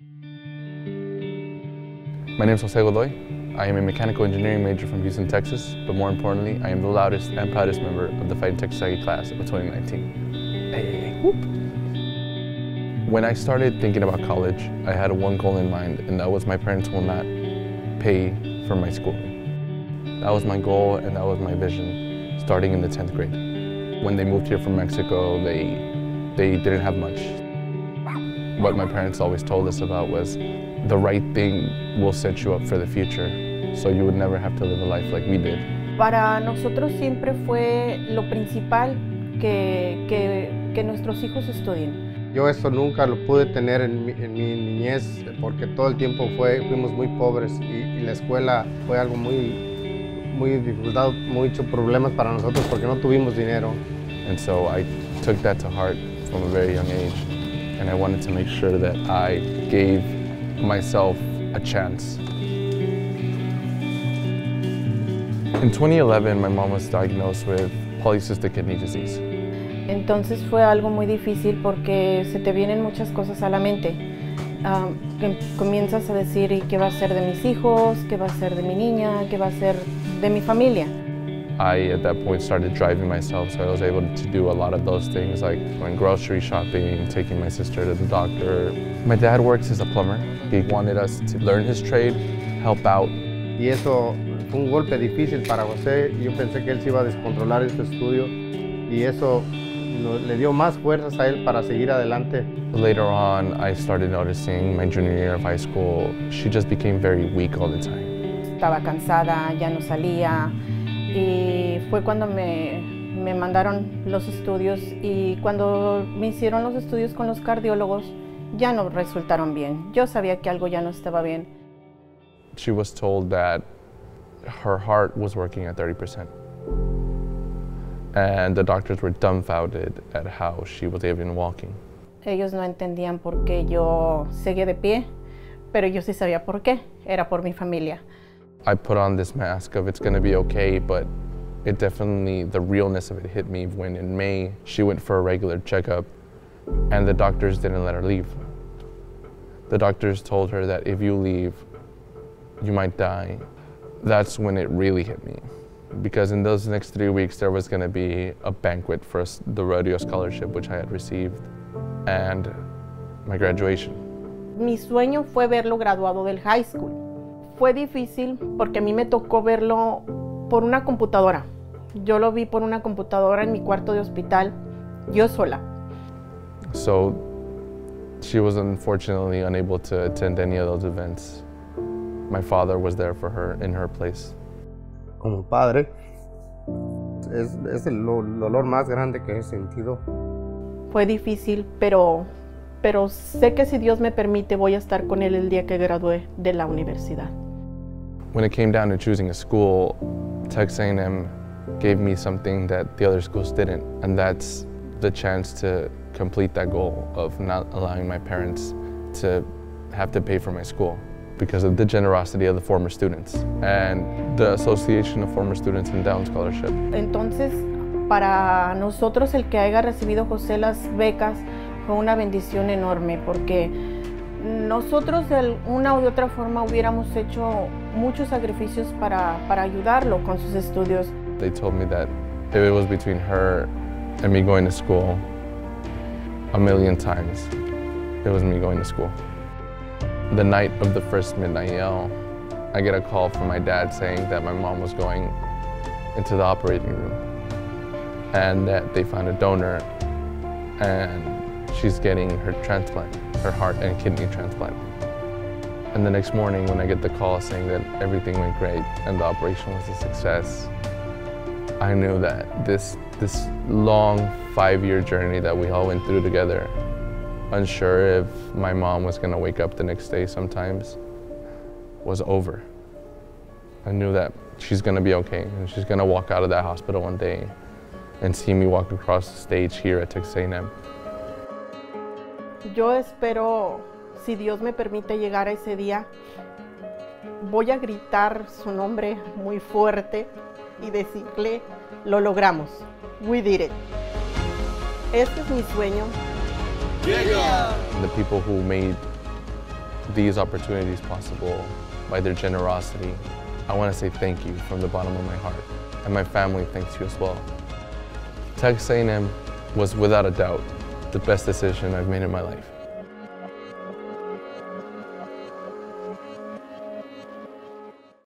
My name is Godoy. I am a mechanical engineering major from Houston, Texas, but more importantly, I am the loudest and proudest member of the Fighting Texas Aggie class of 2019. Hey, whoop. When I started thinking about college, I had one goal in mind, and that was my parents will not pay for my schooling. That was my goal, and that was my vision, starting in the 10th grade. When they moved here from Mexico, they didn't have much. What my parents always told us about was the right thing will set you up for the future, so you would never have to live a life like we did. Para nosotros siempre fue lo principal que nuestros hijos estudien. Yo eso nunca lo pude tener en mi niñez porque todo el tiempo fuimos muy pobres y la escuela fue algo muy dificultado, muchos problemas para nosotros porque no tuvimos dinero. And so I took that to heart from a very young age, and I wanted to make sure that I gave myself a chance. In 2011, my mom was diagnosed with polycystic kidney disease. Entonces fue algo muy difícil porque se te vienen muchas cosas a la mente. Comienzas a decir, ¿y qué va a ser de mis hijos? ¿Qué va a ser de mi niña? ¿Qué va a ser de mi familia? I, at that point, started driving myself, so I was able to do a lot of those things, like going grocery shopping, taking my sister to the doctor. My dad works as a plumber. He wanted us to learn his trade, help out. Y eso fue un golpe difícil para José. Yo pensé que él se iba a descontrolar en su estudio y eso le dio más fuerzas a él para seguir adelante. Later on, I started noticing my junior year of high school, she just became very weak all the time. Estaba cansada, ya no salía. Y fue cuando me mandaron los estudios, y cuando me hicieron los estudios con los cardiólogos ya no resultaron bien. Yo sabía que algo ya no estaba bien. She was told that her heart was working at 30%. And the doctors were dumbfounded at how she was even walking. Ellos no entendían por qué yo seguía de pie, pero yo sí sabía por qué. Era por mi familia. I put on this mask of it's gonna be okay, but it definitely, the realness of it hit me when in May, she went for a regular checkup and the doctors didn't let her leave. The doctors told her that if you leave, you might die. That's when it really hit me. Because in those next 3 weeks, there was gonna be a banquet for the rodeo scholarship, which I had received, and my graduation. Mi sueño fue verlo graduado del high school. Fue difícil porque a mí me tocó verlo por una computadora. Yo lo vi por una computadora en mi cuarto de hospital, yo sola. So she was unfortunately unable to attend any of those events. My father was there for her in her place. Como padre, es el dolor más grande que he sentido. Fue difícil, pero sé que si Dios me permite voy a estar con él el día que gradúe de la universidad. When it came down to choosing a school, Texas A&M gave me something that the other schools didn't, and that's the chance to complete that goal of not allowing my parents to have to pay for my school because of the generosity of the former students and the Association of Former Students Endowed Scholarship. Entonces, para nosotros el que haya recibido José las becas fue una bendición enorme porque nosotros de una u otra forma hubiéramos hecho muchos sacrificios para ayudarlo con sus estudios. They told me that if it was between her and me going to school, a million times, it was me going to school. The night of the first midnight yell, I get a call from my dad saying that my mom was going into the operating room and that they found a donor and she's getting her transplant, her heart and kidney transplant. And the next morning when I get the call saying that everything went great and the operation was a success, I knew that this long 5-year journey that we all went through together, unsure if my mom was gonna wake up the next day sometimes, was over. I knew that she's gonna be okay and she's gonna walk out of that hospital one day and see me walk across the stage here at Texas A&M. Yo espero, si Dios me permite llegar a ese día, voy a gritar su nombre muy fuerte y decirle, lo logramos, we did it. Este es mi sueño. The people who made these opportunities possible by their generosity. I want to say thank you from the bottom of my heart. And my family thanks you as well. Texas A&M was without a doubt the best decision I've made in my life.